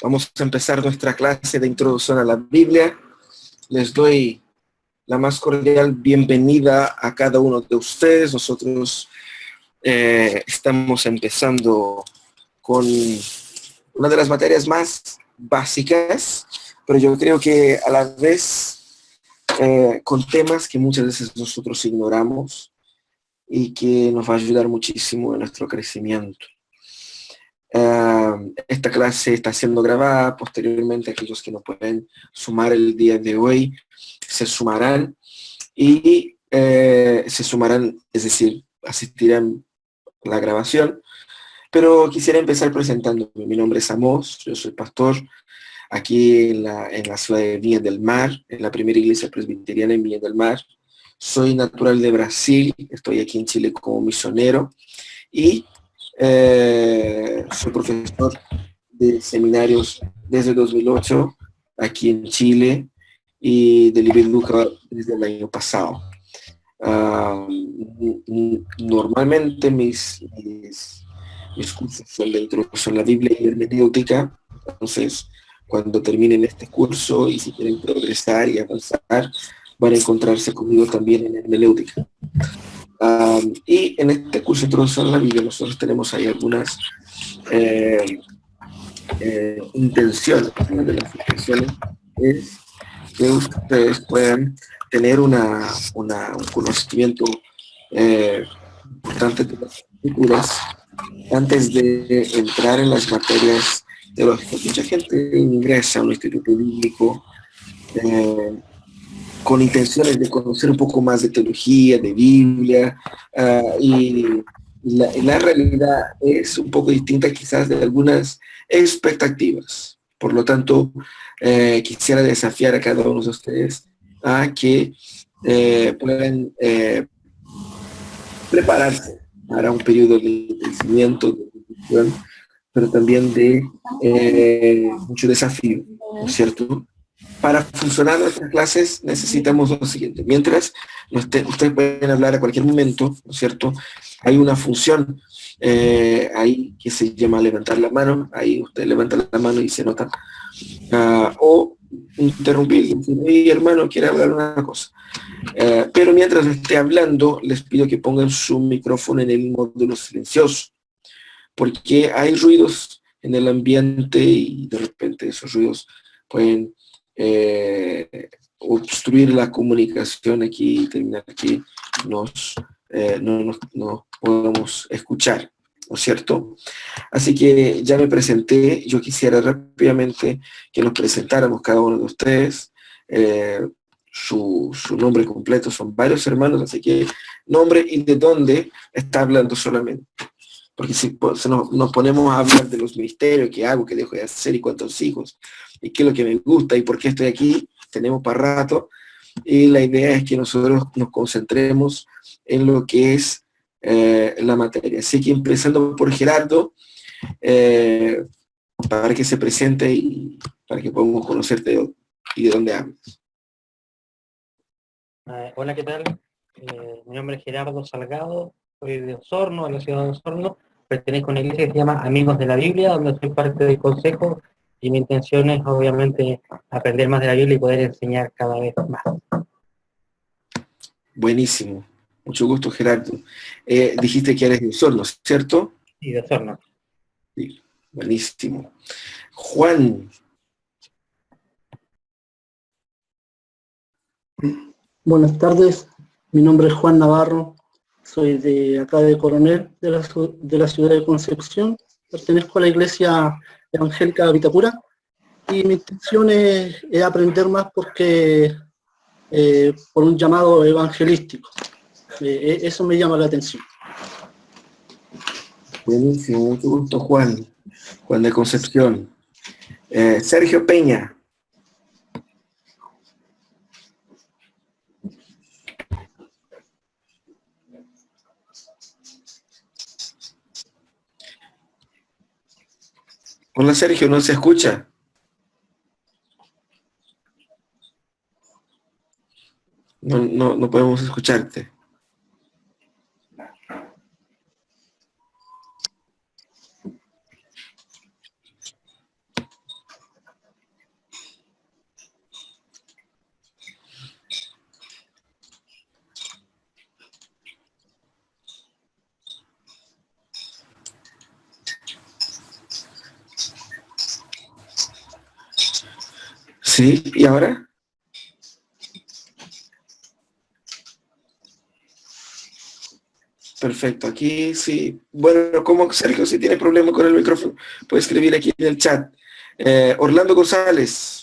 Vamos a empezar nuestra clase de introducción a la Biblia. Les doy la más cordial bienvenida a cada uno de ustedes. Nosotros estamos empezando con una de las materias más básicas, pero yo creo que a la vez con temas que muchas veces nosotros ignoramos y que nos va a ayudar muchísimo en nuestro crecimiento. Esta clase está siendo grabada. Posteriormente, aquellos que no pueden sumar el día de hoy se sumarán y es decir, asistirán a la grabación. Pero quisiera empezar presentándome. Mi nombre es Amos, yo soy pastor aquí en la ciudad de Viña del Mar, en la primera iglesia presbiteriana en Viña del Mar. Soy natural de Brasil, estoy aquí en Chile como misionero y soy profesor de seminarios desde 2008 aquí en Chile y de Libre Educa desde el año pasado. Normalmente mis cursos son de introducción a la Biblia y hermenéutica. Entonces, cuando terminen este curso y si quieren progresar y avanzar, van a encontrarse conmigo también en hermenéutica. Y en este curso de introducción a la Biblia nosotros tenemos ahí algunas intenciones. Una de las intenciones es que ustedes puedan tener un conocimiento importante de las escrituras antes de entrar en las materias teológicas. Mucha gente ingresa a un instituto bíblico con intenciones de conocer un poco más de teología, de Biblia, y la realidad es un poco distinta quizás de algunas expectativas. Por lo tanto, quisiera desafiar a cada uno de ustedes a que puedan prepararse para un periodo de crecimiento, de reflexión, pero también de mucho desafío, ¿no es cierto? Para funcionar nuestras clases necesitamos lo siguiente. Mientras ustedes pueden hablar a cualquier momento, ¿no es cierto? Hay una función ahí que se llama levantar la mano. Ahí usted levanta la mano y se nota. O interrumpir, decir, hey, hermano, quiere hablar una cosa. Pero mientras esté hablando, les pido que pongan su micrófono en el módulo silencioso, porque hay ruidos en el ambiente y de repente esos ruidos pueden obstruir la comunicación aquí y terminar que no podamos escuchar, ¿no es cierto? Así que ya me presenté. Yo quisiera rápidamente que nos presentáramos cada uno de ustedes. Su nombre completo, son varios hermanos, así que nombre y de dónde está hablando solamente. Porque si nos ponemos a hablar de los ministerios, qué hago, qué dejo de hacer y cuántos hijos, y qué es lo que me gusta y por qué estoy aquí, tenemos para rato. Y la idea es que nosotros nos concentremos en lo que es la materia. Así que empezando por Gerardo, para que se presente y para que podamos conocerte y de dónde hablas. Hola, ¿qué tal? Mi nombre es Gerardo Salgado, soy de Osorno, de la ciudad de Osorno. Pertenezco a una iglesia que se llama Amigos de la Biblia, donde soy parte del consejo, y mi intención es obviamente aprender más de la Biblia y poder enseñar cada vez más. Buenísimo, mucho gusto, Gerardo. Dijiste que eres de Osorno, ¿cierto? Sí, de Osorno. Sí, buenísimo. Juan. Buenas tardes, mi nombre es Juan Navarro, soy de acá de Coronel, de la ciudad de Concepción. Pertenezco a la iglesia evangélica de Vitacura y mi intención es aprender más porque por un llamado evangelístico. Eso me llama la atención. Buenísimo, mucho gusto, Juan. Juan de Concepción. Sergio Peña. Hola, Sergio, ¿no se escucha? No podemos escucharte. Sí, ¿y ahora? Perfecto, aquí sí. Bueno, como Sergio sí tiene problema con el micrófono, puede escribir aquí en el chat. Orlando González.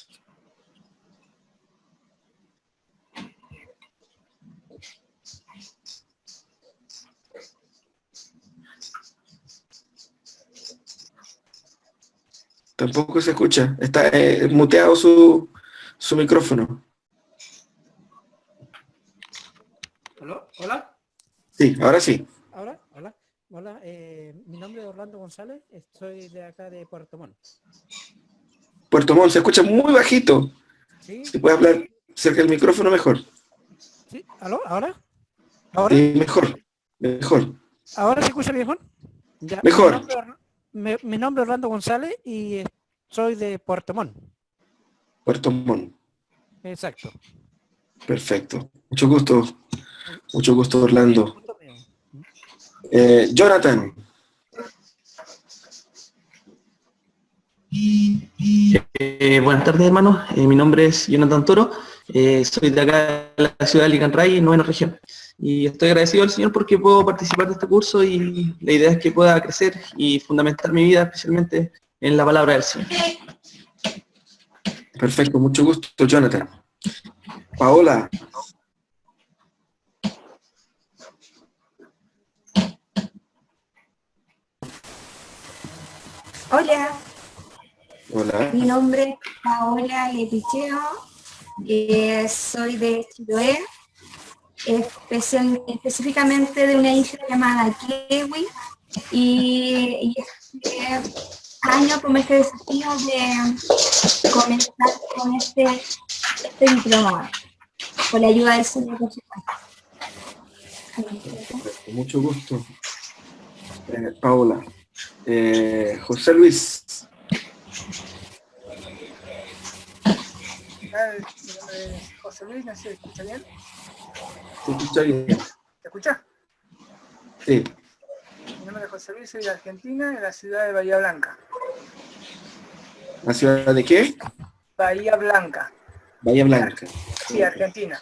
Tampoco se escucha. Está muteado su micrófono. ¿Aló? ¿Hola? Sí, ahora sí. ¿Ahora? Hola. Hola, mi nombre es Orlando González, estoy de acá de Puerto Montt. Puerto Montt se escucha muy bajito. ¿Sí? Si puede hablar cerca del micrófono, mejor. ¿Sí? ¿Aló? ¿Ahora? ¿Ahora? Mejor, mejor, ¿Ahora se escucha bien? Ya, mejor. mi nombre es Orlando González y soy de Puerto Montt. Puerto Montt. Exacto. Perfecto. Mucho gusto, Orlando. Gusto mío. Jonathan. Buenas tardes, hermanos. Mi nombre es Jonathan Toro. Soy de acá de la ciudad de Licanray, novena región. Y estoy agradecido al Señor porque puedo participar de este curso y la idea es que pueda crecer y fundamentar mi vida, especialmente en la palabra del Señor. Perfecto, mucho gusto, Jonathan. Paola. Hola, Hola. mi nombre es Paola Leticheo, soy de Chiloé, específicamente de una isla llamada Kiwi, y este año tomé este desafío de comenzar con este diploma, con la ayuda del Señor, por supuesto. Mucho gusto. Paola. José Luis. Mi nombre es José Luis, no sé si se escucha bien. ¿Se escucha bien? ¿Se escucha? Sí. Mi nombre es José Luis, soy de Argentina, de la ciudad de Bahía Blanca. ¿La ciudad de qué? Bahía Blanca. Bahía Blanca. Sí, Argentina.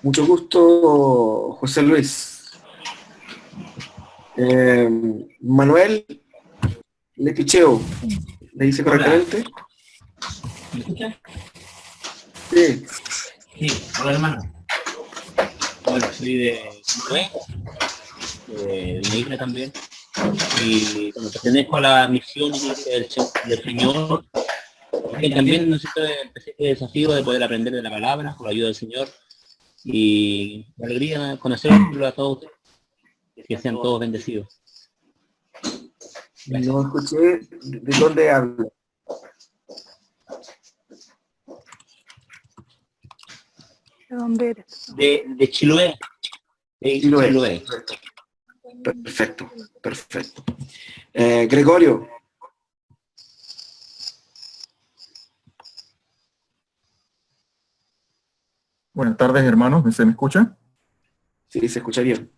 Mucho gusto, José Luis. Manuel Leticheo. ¿Le dice correctamente? ¿Me escucha? Sí. Sí, hola hermano. Bueno, soy de Chiloé, de la isla también, y bueno, pertenezco a la misión del Señor, y también necesito este desafío de poder aprender de la palabra con la ayuda del Señor, y la alegría de conocerlo a todos ustedes, que sean todos bendecidos. Gracias. No escuché de dónde habla. De Chiloé. De Chiloé. Chiloé. Perfecto, perfecto. Gregorio. Buenas tardes, hermanos. ¿Se me escucha? Sí, se escucha bien.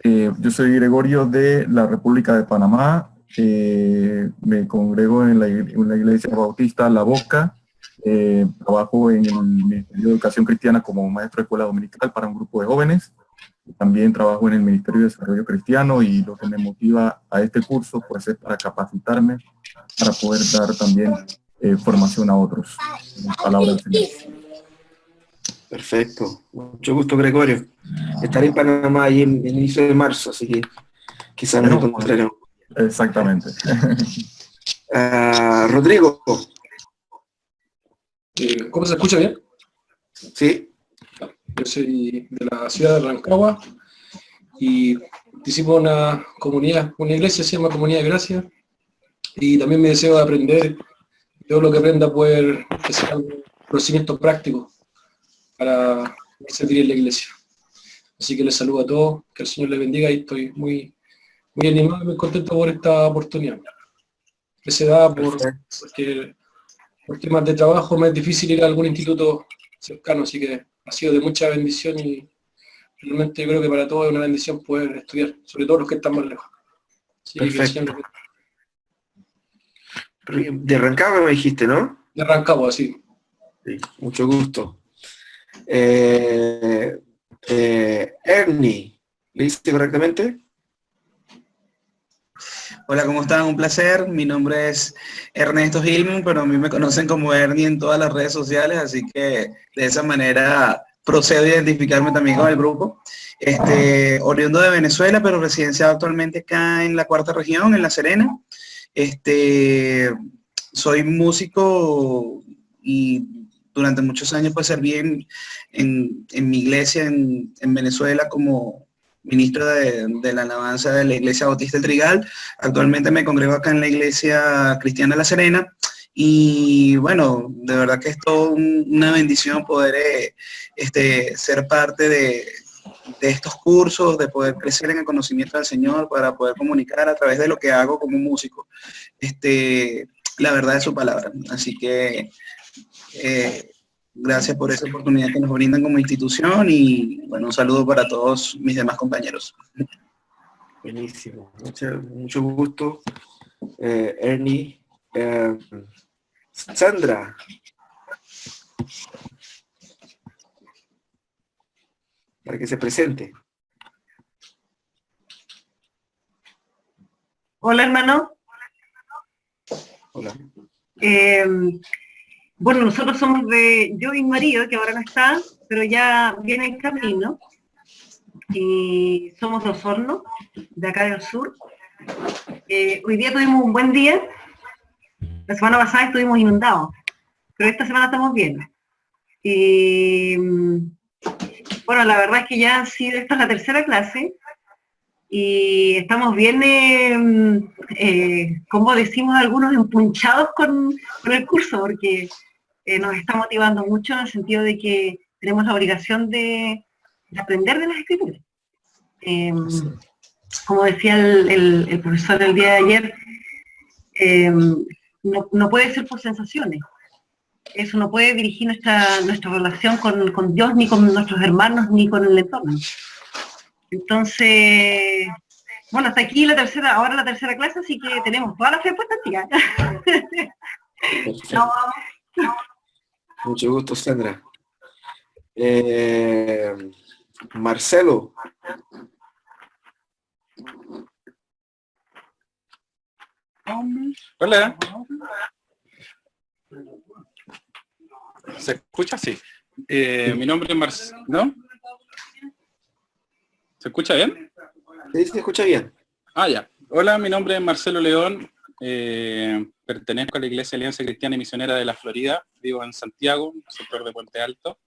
Yo soy Gregorio de la República de Panamá. Me congrego en la Iglesia Bautista La Boca. Trabajo en el Ministerio de Educación Cristiana como maestro de escuela dominical para un grupo de jóvenes. También trabajo en el Ministerio de Desarrollo Cristiano y lo que me motiva a este curso pues es para capacitarme, para poder dar también formación a otros. En la palabra del Señor. Perfecto. Mucho gusto, Gregorio. Estaré en Panamá ahí en el inicio de marzo, así que quizás nos encontraremos. Exactamente. Rodrigo. ¿Cómo se escucha bien? Sí. Yo soy de la ciudad de Rancagua y participo en una comunidad, una iglesia se llama Comunidad de Gracia, y también me deseo de aprender, todo lo que aprenda poder hacer un conocimiento práctico para servir en la iglesia. Así que les saludo a todos, que el Señor les bendiga y estoy muy animado y muy contento por esta oportunidad. Que se da porque por temas de trabajo me es difícil ir a algún instituto cercano, así que ha sido de mucha bendición y realmente yo creo que para todos es una bendición poder estudiar, sobre todo los que están más lejos. Así Perfecto. De Rancagua me dijiste, ¿no? De Rancagua, sí. Sí, mucho gusto. Ernie, ¿le hice correctamente? Hola, ¿cómo están? Un placer. Mi nombre es Ernesto Gilman, pero a mí me conocen como Ernie en todas las redes sociales, así que de esa manera procedo a identificarme también con el grupo. Oriundo de Venezuela, pero residenciado actualmente acá en la cuarta región, en La Serena. Soy músico y durante muchos años pues serví en mi iglesia en Venezuela como ministro de la alabanza de la Iglesia Bautista del Trigal. Actualmente me congrego acá en la Iglesia Cristiana de La Serena y bueno, de verdad que es todo una bendición poder ser parte de estos cursos, de poder crecer en el conocimiento del Señor para poder comunicar a través de lo que hago como músico, la verdad de su palabra. Así que gracias por esa oportunidad que nos brindan como institución y bueno, un saludo para todos mis demás compañeros. Buenísimo, mucho gusto, Ernie. Sandra. Para que se presente. Hola, hermano. Hola. Bueno, nosotros somos yo y mi marido, que ahora no está, pero ya viene en camino. Y somos de Osorno, de acá del sur. Hoy día tuvimos un buen día. La semana pasada estuvimos inundados, pero esta semana estamos bien. Y bueno, la verdad es que ya sí, esta es la tercera clase y estamos bien, como decimos algunos, empunchados con el curso, porque nos está motivando mucho en el sentido de que tenemos la obligación de aprender de las escrituras. Como decía el profesor el día de ayer, no puede ser por sensaciones. Eso no puede dirigir nuestra relación con Dios, ni con nuestros hermanos, ni con el entorno. Entonces, bueno, hasta aquí ahora la tercera clase, así que tenemos toda la fe puesta en ti. Mucho gusto, Sandra. Marcelo. Hola. ¿Se escucha? Sí. Mi nombre es Marcelo. ¿No? ¿Se escucha bien? Sí, se escucha bien. Ah, ya. Hola, mi nombre es Marcelo León. Pertenezco a la Iglesia Alianza Cristiana y Misionera de la Florida. Vivo en Santiago, sector de Puente Alto.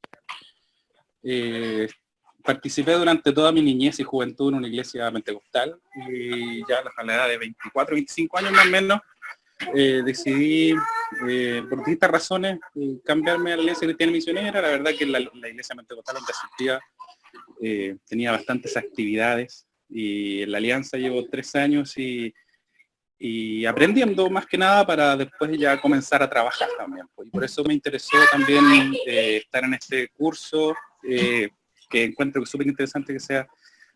Participé durante toda mi niñez y juventud en una iglesia pentecostal. Y ya a la edad de 24, 25 años más o menos, decidí, por distintas razones, cambiarme a la Iglesia Cristiana y Misionera. La verdad que la iglesia pentecostal donde asistía tenía bastantes actividades y en la Alianza llevo 3 años y aprendiendo más que nada para después ya comenzar a trabajar también. Y por eso me interesó también estar en este curso, que encuentro que es súper interesante que sea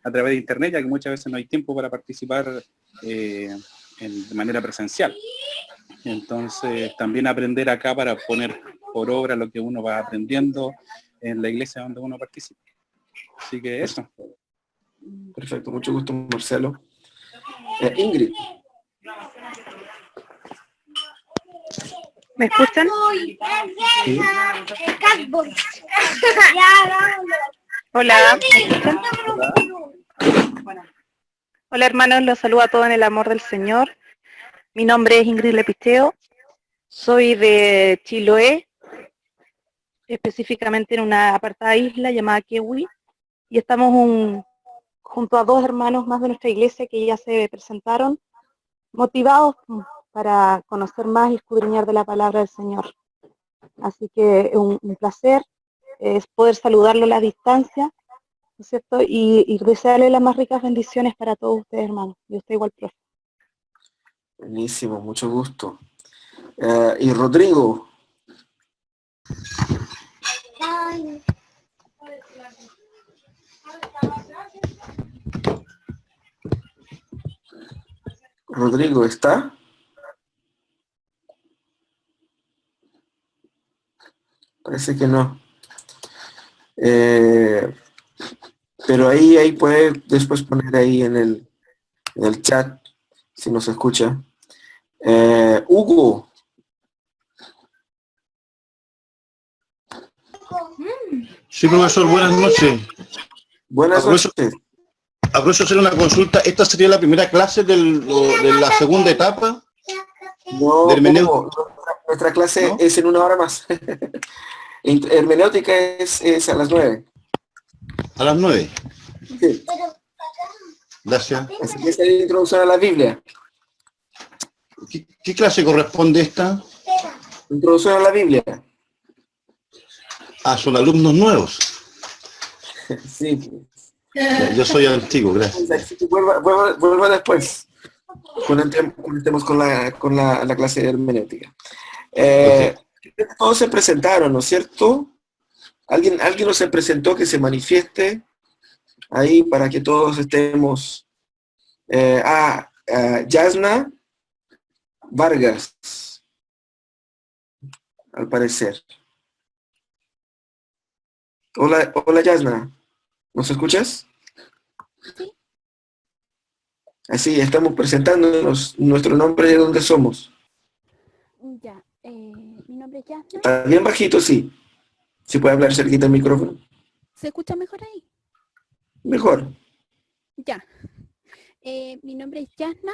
a través de internet, ya que muchas veces no hay tiempo para participar de manera presencial. Entonces también aprender acá para poner por obra lo que uno va aprendiendo en la iglesia donde uno participa. Así que eso. Perfecto, mucho gusto, Marcelo. Ingrid. ¿Me escuchan? Sí. Hola, ¿me escuchan? Hola hermanos, los saludo a todos en el amor del Señor. Mi nombre es Ingrid Lepisteo, soy de Chiloé, específicamente en una apartada isla llamada Kewi, y estamos junto a 2 hermanos más de nuestra iglesia que ya se presentaron, motivados para conocer más y escudriñar de la palabra del Señor. Así que es un placer es poder saludarlo a la distancia, ¿no es cierto? Y desearle las más ricas bendiciones para todos ustedes, hermanos. Y usted igual, profe. Buenísimo, mucho gusto. Y Rodrigo. Rodrigo, ¿está? Parece que no. Pero ahí puede después poner ahí en el chat, si nos escucha. Hugo. Sí, profesor, buenas noches. Buenas noches. Aprovecho a hacer una consulta. ¿Esta sería la primera clase de la segunda etapa? No, de hermenéutica. Nuestra clase es en 1 hora más. Hermenéutica es a las 9. ¿A las 9? Sí. Gracias. Así que esta es la introducción a la Biblia. ¿Qué clase corresponde esta? Introducción a la Biblia. Ah, son alumnos nuevos. Sí. Yo soy antiguo, gracias. Así que vuelva después. Cuando estemos con la clase de hermenéutica. Todos se presentaron, ¿no es cierto? ¿Alguien no se presentó que se manifieste ahí para que todos estemos? Yasna Vargas, al parecer. Hola Yasna, ¿nos escuchas? Sí. Así, estamos presentándonos nuestro nombre y de dónde somos. Ya, mi nombre es Yasna. Está bien bajito, sí. ¿Se puede hablar cerquita del micrófono? ¿Se escucha mejor ahí? Mejor. Ya. Mi nombre es Yasna.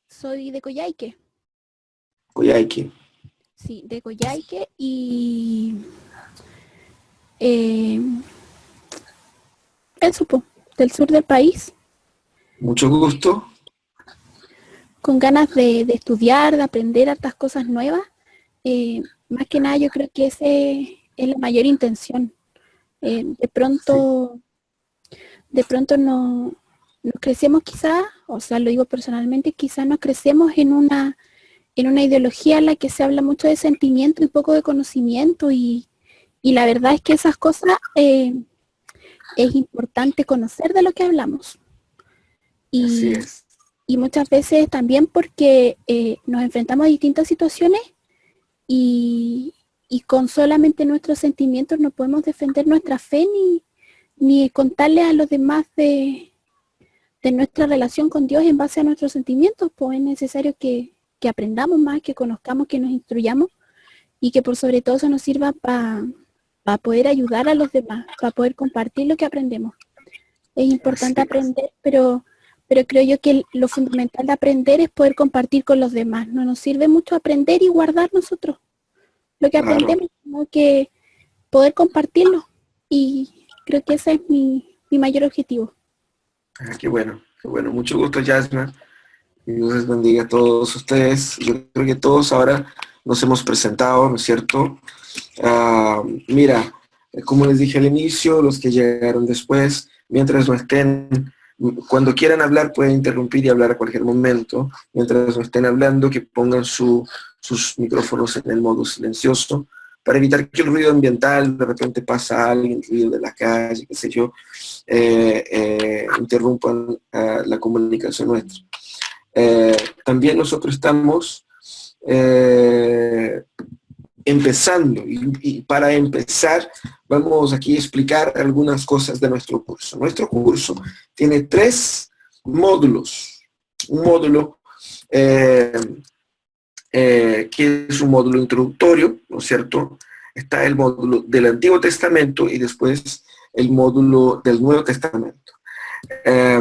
Soy de Coyhaique. Coyhaique. Sí, de Coyhaique y... eso, del sur del país. Mucho gusto. Con ganas de estudiar, de aprender hartas cosas nuevas. Más que nada yo creo que esa es la mayor intención. De pronto nos crecemos quizás, o sea, lo digo personalmente, quizás nos crecemos en una ideología en la que se habla mucho de sentimiento y poco de conocimiento y la verdad es que esas cosas es importante conocer de lo que hablamos. Y muchas veces también porque nos enfrentamos a distintas situaciones y con solamente nuestros sentimientos no podemos defender nuestra fe ni contarle a los demás de nuestra relación con Dios en base a nuestros sentimientos. Pues es necesario que aprendamos más, que conozcamos, que nos instruyamos y que por sobre todo eso nos sirva para poder ayudar a los demás, para poder compartir lo que aprendemos. Es importante aprender, pero creo yo que lo fundamental de aprender es poder compartir con los demás. No nos sirve mucho aprender y guardar nosotros lo que aprendemos, sino que poder compartirlo. Y creo que ese es mi mayor objetivo. Qué bueno. Mucho gusto, Yasna. Y Dios les bendiga a todos ustedes. Yo creo que todos ahora nos hemos presentado, ¿no es cierto? Mira, como les dije al inicio, los que llegaron después, mientras no estén... Cuando quieran hablar pueden interrumpir y hablar a cualquier momento. Mientras no estén hablando, que pongan sus micrófonos en el modo silencioso para evitar que el ruido ambiental, de repente pasa alguien, el ruido de la calle, qué sé yo, interrumpan la comunicación nuestra. También nosotros estamos empezando y para empezar vamos aquí a explicar algunas cosas de nuestro curso. Nuestro curso tiene 3 módulos. Un módulo que es un módulo introductorio, ¿no es cierto? Está el módulo del Antiguo Testamento y después el módulo del Nuevo Testamento.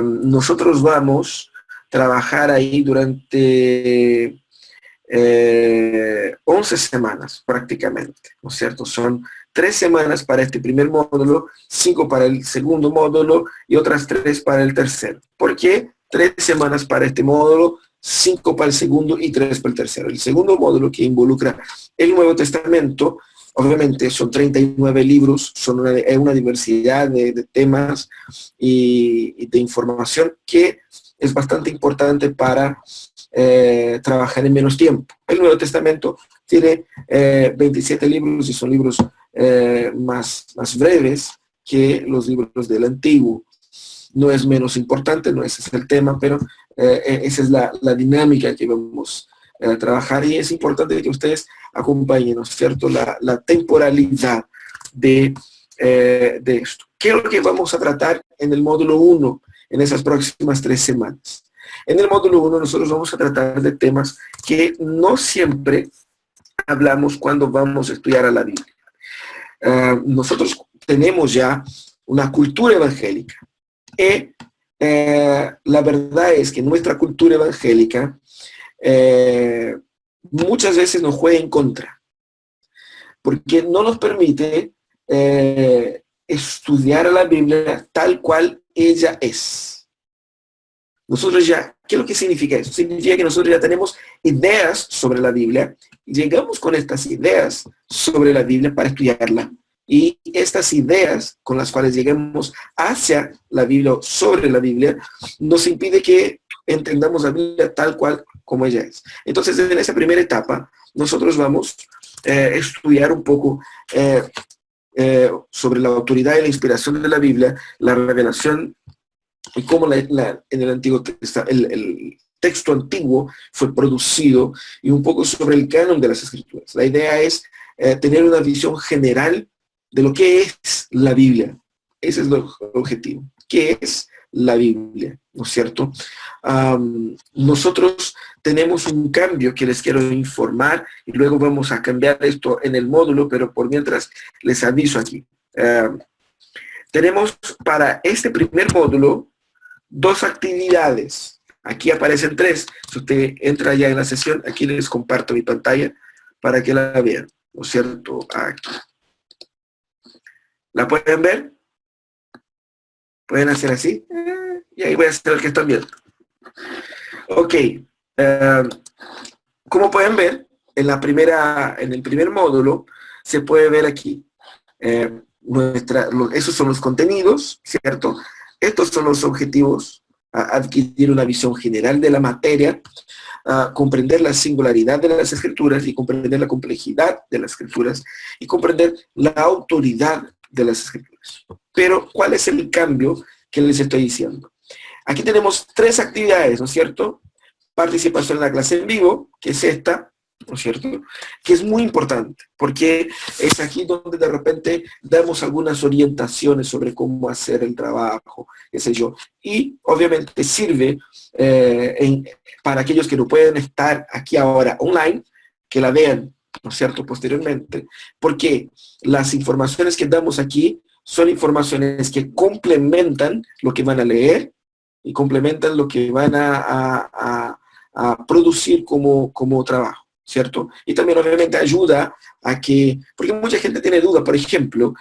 Nosotros vamos a trabajar ahí durante 11 semanas prácticamente, ¿no es cierto? Son 3 semanas para este primer módulo, 5 para el segundo módulo y otras 3 para el tercero. ¿Por qué? 3 semanas para este módulo, 5 para el segundo y 3 para el tercero. El segundo módulo, que involucra el Nuevo Testamento, obviamente son 39 libros, son una diversidad de temas y de información que es bastante importante para trabajar en menos tiempo. El Nuevo Testamento tiene 27 libros y son libros más breves que los libros del Antiguo. No es menos importante, no ese es el tema, pero esa es la dinámica que vamos trabajar, y es importante que ustedes acompañen, ¿no es cierto?, la temporalidad de esto. ¿Qué es lo que vamos a tratar en el módulo 1 en esas próximas 3 semanas? En el módulo 1 nosotros vamos a tratar de temas que no siempre hablamos cuando vamos a estudiar a la Biblia. Nosotros tenemos ya una cultura evangélica, y la verdad es que nuestra cultura evangélica muchas veces nos juega en contra, porque no nos permite estudiar a la Biblia tal cual ella es. Nosotros ya, ¿qué es lo que significa eso? Significa que nosotros ya tenemos ideas sobre la Biblia, y llegamos con estas ideas sobre la Biblia para estudiarla, y estas ideas con las cuales lleguemos hacia la Biblia o sobre la Biblia nos impide que entendamos la Biblia tal cual como ella es. Entonces, en esa primera etapa, nosotros vamos a estudiar un poco sobre la autoridad y la inspiración de la Biblia, la revelación y cómo en el Antiguo el texto antiguo fue producido, y un poco sobre el canon de las Escrituras. La idea es tener una visión general de lo que es la Biblia. Ese es el objetivo. ¿Qué es la Biblia? ¿No es cierto? Nosotros tenemos un cambio que les quiero informar, y luego vamos a cambiar esto en el módulo, pero por mientras les aviso aquí. Tenemos para este primer módulo 2 actividades. Aquí aparecen 3. Si usted entra ya en la sesión, aquí les comparto mi pantalla para que la vean. ¿No es cierto? Aquí. ¿La pueden ver? ¿Pueden hacer así? Y ahí voy a hacer el que están viendo. Ok. Como pueden ver, en el primer módulo, se puede ver aquí. Esos son los contenidos, ¿cierto? Estos son los objetivos: adquirir una visión general de la materia, comprender la singularidad de las Escrituras y comprender la complejidad de las Escrituras y comprender la autoridad de las Escrituras. Pero, ¿cuál es el cambio que les estoy diciendo? Aquí tenemos 3 actividades, ¿no es cierto? Participación en la clase en vivo, que es esta, ¿no es cierto?, que es muy importante, porque es aquí donde de repente damos algunas orientaciones sobre cómo hacer el trabajo, qué sé yo, y obviamente sirve para aquellos que no pueden estar aquí ahora online, que la vean, ¿no es cierto?, posteriormente, porque las informaciones que damos aquí son informaciones que complementan lo que van a leer y complementan lo que van a producir como trabajo, ¿cierto? Y también obviamente ayuda a que, porque mucha gente tiene duda, por ejemplo,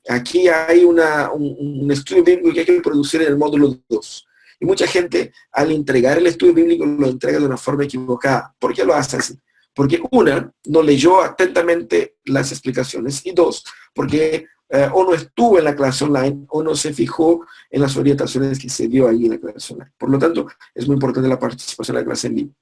aquí hay un estudio bíblico que hay que producir en el módulo 2. Y mucha gente, al entregar el estudio bíblico, lo entrega de una forma equivocada. ¿Por qué lo hace así? Porque una, no leyó atentamente las explicaciones, y 2, porque o no estuvo en la clase online o no se fijó en las orientaciones que se dio ahí en la clase online. Por lo tanto, es muy importante la participación en la clase en vivo.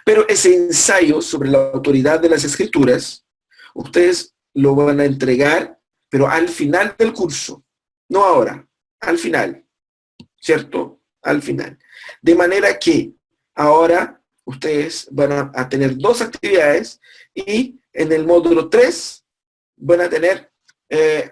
Pero ese ensayo sobre la autoridad de las Escrituras, ustedes lo van a entregar, pero al final del curso, no ahora, al final, ¿cierto? Al final. De manera que ahora ustedes van a tener 2 actividades, y en el módulo 3 van a tener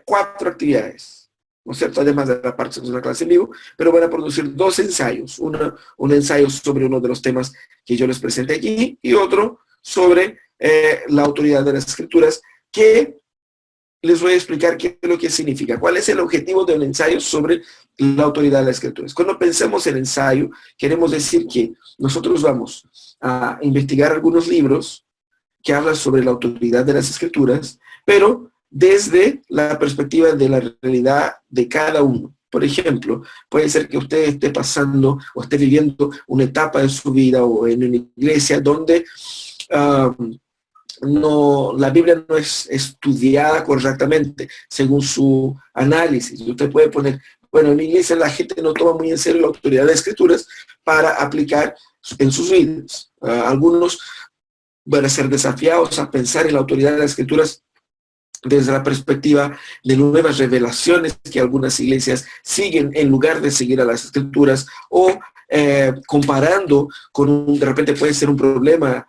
4 actividades, ¿no es cierto?, además de la participación de la clase en vivo, pero van a producir 2 ensayos, un ensayo sobre uno de los temas que yo les presenté aquí, y otro sobre la autoridad de las Escrituras, que les voy a explicar qué es lo que significa, cuál es el objetivo de un ensayo sobre la autoridad de las Escrituras. Cuando pensamos en ensayo, queremos decir que nosotros vamos a investigar algunos libros que hablan sobre la autoridad de las Escrituras, pero desde la perspectiva de la realidad de cada uno. Por ejemplo, puede ser que usted esté pasando o esté viviendo una etapa de su vida o en una iglesia donde la Biblia no es estudiada correctamente según su análisis. Usted puede poner, bueno, en mi iglesia la gente no toma muy en serio la autoridad de las Escrituras para aplicar en sus vidas. Algunos van a ser desafiados a pensar en la autoridad de las Escrituras desde la perspectiva de nuevas revelaciones que algunas iglesias siguen en lugar de seguir a las Escrituras, o comparando con de repente puede ser un problema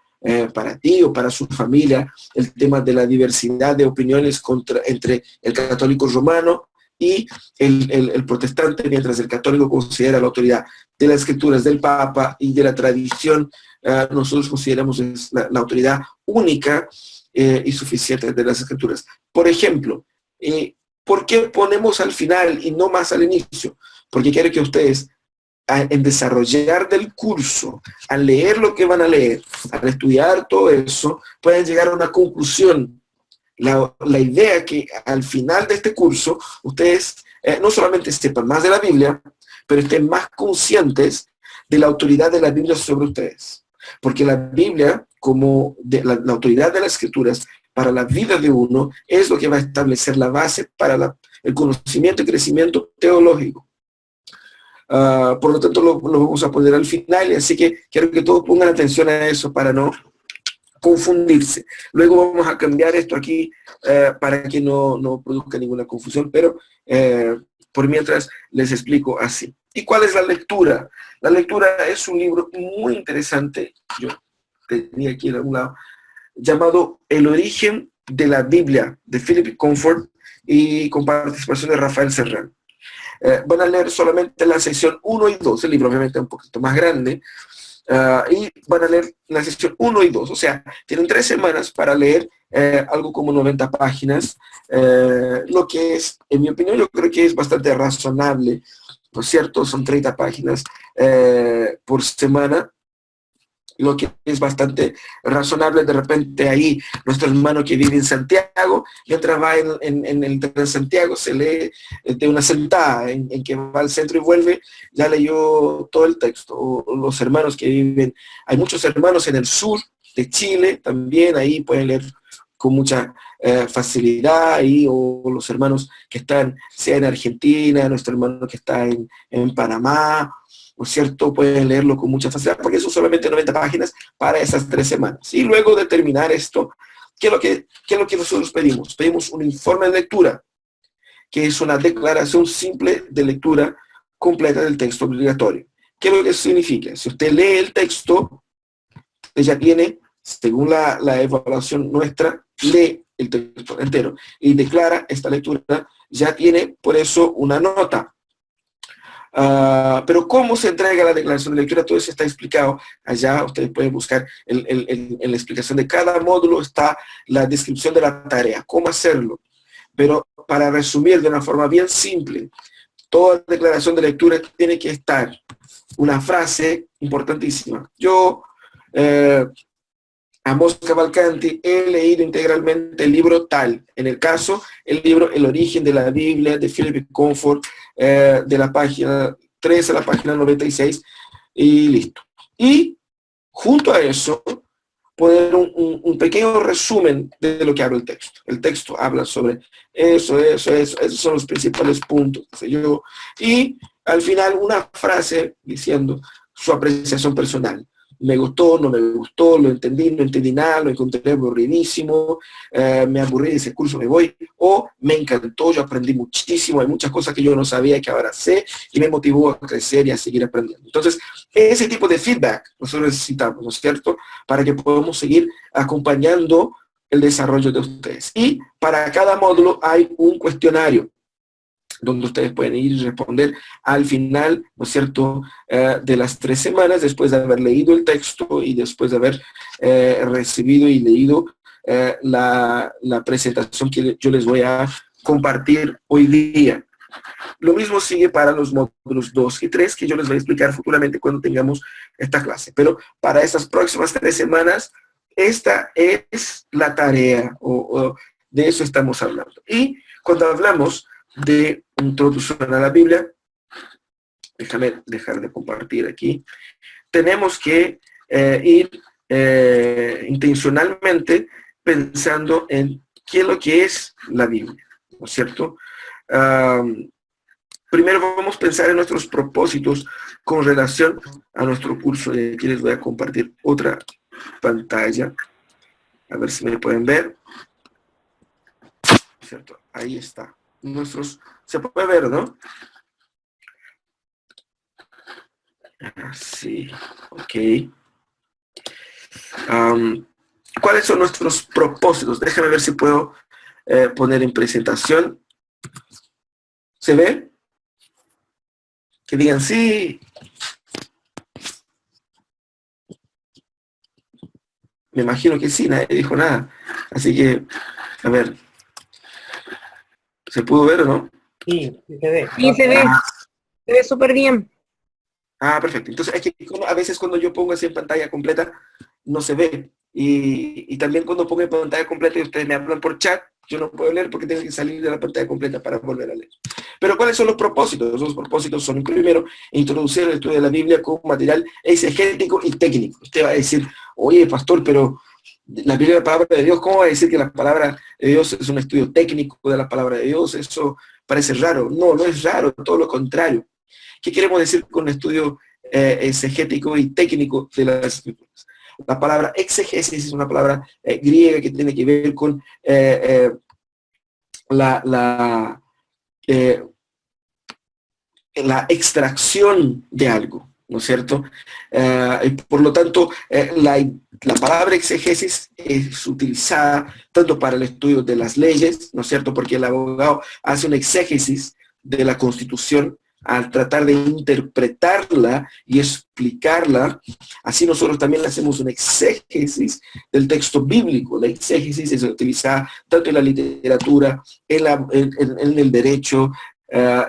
para ti o para su familia, el tema de la diversidad de opiniones entre el católico romano y el protestante, mientras el católico considera la autoridad de las escrituras del Papa y de la tradición, nosotros consideramos la autoridad única y suficiente de las escrituras. Por ejemplo, ¿por qué ponemos al final y no más al inicio? Porque quiero que ustedes, en desarrollar del curso, al leer lo que van a leer, al estudiar todo eso, puedan llegar a una conclusión. La idea que al final de este curso, ustedes no solamente sepan más de la Biblia, pero estén más conscientes de la autoridad de la Biblia sobre ustedes. Porque la Biblia, como la autoridad de las Escrituras para la vida de uno, es lo que va a establecer la base para el conocimiento y crecimiento teológico. Por lo tanto, lo vamos a poner al final, y así que quiero que todos pongan atención a eso para no confundirse. Luego vamos a cambiar esto aquí para que no produzca ninguna confusión, pero por mientras les explico así. ¿Y cuál es la lectura? La lectura es un libro muy interesante, yo tenía aquí en algún lado, llamado El origen de la Biblia, de Philip Comfort, y con participación de Rafael Serrano. Van a leer solamente la sección 1 y 2, el libro obviamente es un poquito más grande, y van a leer la sección 1 y 2, o sea, tienen 3 semanas para leer algo como 90 páginas, lo que es, en mi opinión, yo creo que es bastante razonable, ¿no es cierto? Son 30 páginas por semana, lo que es bastante razonable. De repente ahí nuestro hermano que vive en Santiago, mientras va en el tren de Santiago, se lee de una sentada, en que va al centro y vuelve, ya leyó todo el texto. O los hermanos que viven, hay muchos hermanos en el sur de Chile, también ahí pueden leer con mucha facilidad, ahí, o los hermanos que están, sea en Argentina, nuestro hermano que está en Panamá, ¿no es cierto? Pueden leerlo con mucha facilidad, porque son solamente 90 páginas para esas 3 semanas. Y luego de terminar esto, ¿qué es lo que nosotros pedimos? Pedimos un informe de lectura, que es una declaración simple de lectura completa del texto obligatorio. ¿Qué es lo que significa? Si usted lee el texto, usted ya tiene, según la evaluación nuestra, lee el texto entero y declara esta lectura, ya tiene por eso una nota. Pero cómo se entrega la declaración de lectura, todo eso está explicado allá. Ustedes pueden buscar en la explicación de cada módulo, está la descripción de la tarea, cómo hacerlo. Pero para resumir de una forma bien simple, toda declaración de lectura tiene que estar una frase importantísima. Yo, Amos Cavalcanti, he leído integralmente el libro tal. En el caso, el libro El origen de la Biblia, de Philip Comfort, de la página 3 a la página 96, y listo. Y junto a eso, poner un pequeño resumen de lo que habla el texto. El texto habla sobre eso, esos son los principales puntos. Y al final una frase diciendo su apreciación personal. Me gustó, no me gustó, lo entendí, no entendí nada, lo encontré aburridísimo, me aburrí de ese curso, me voy, o me encantó, yo aprendí muchísimo, hay muchas cosas que yo no sabía que ahora sé, y me motivó a crecer y a seguir aprendiendo. Entonces, ese tipo de feedback nosotros necesitamos, ¿no es cierto?, para que podamos seguir acompañando el desarrollo de ustedes. Y para cada módulo hay un cuestionario, donde ustedes pueden ir y responder al final, ¿no es cierto?, de las 3 semanas, después de haber leído el texto y después de haber recibido y leído la presentación que yo les voy a compartir hoy día. Lo mismo sigue para los módulos 2 y 3, que yo les voy a explicar futuramente cuando tengamos esta clase. Pero para estas próximas 3 semanas, esta es la tarea, o de eso estamos hablando. Y cuando hablamos de introducción a la Biblia, déjame dejar de compartir aquí, tenemos que ir intencionalmente pensando en qué es lo que es la Biblia, ¿no es cierto? Primero vamos a pensar en nuestros propósitos con relación a nuestro curso, y aquí les voy a compartir otra pantalla, a ver si me pueden ver, ¿cierto? Ahí está. Se puede ver, ¿no? Sí, ok. ¿Cuáles son nuestros propósitos? Déjame ver si puedo poner en presentación. ¿Se ve? Que digan sí. Me imagino que sí, nadie dijo nada. Así que, a ver. ¿Se pudo ver o no? Sí, sí se ve. Sí, se ve. Se ve súper bien. Ah, perfecto. Entonces, es que a veces cuando yo pongo así en pantalla completa, no se ve. Y también cuando pongo en pantalla completa y ustedes me hablan por chat, yo no puedo leer porque tengo que salir de la pantalla completa para volver a leer. Pero ¿cuáles son los propósitos? Los propósitos son, primero, introducir el estudio de la Biblia como material exegético y técnico. Usted va a decir, oye, pastor, pero la Biblia es la palabra de Dios, ¿cómo va a decir que la palabra de Dios es un estudio técnico de la palabra de Dios? Eso parece raro. No, no es raro, todo lo contrario. ¿Qué queremos decir con estudio exegético y técnico de las Escrituras? La palabra exegesis es una palabra griega que tiene que ver con la extracción de algo, ¿no es cierto? Y por lo tanto, la palabra exegesis es utilizada tanto para el estudio de las leyes, ¿no es cierto? Porque el abogado hace una exégesis de la Constitución al tratar de interpretarla y explicarla. Así nosotros también hacemos una exégesis del texto bíblico. La exégesis es utilizada tanto en la literatura, en el derecho,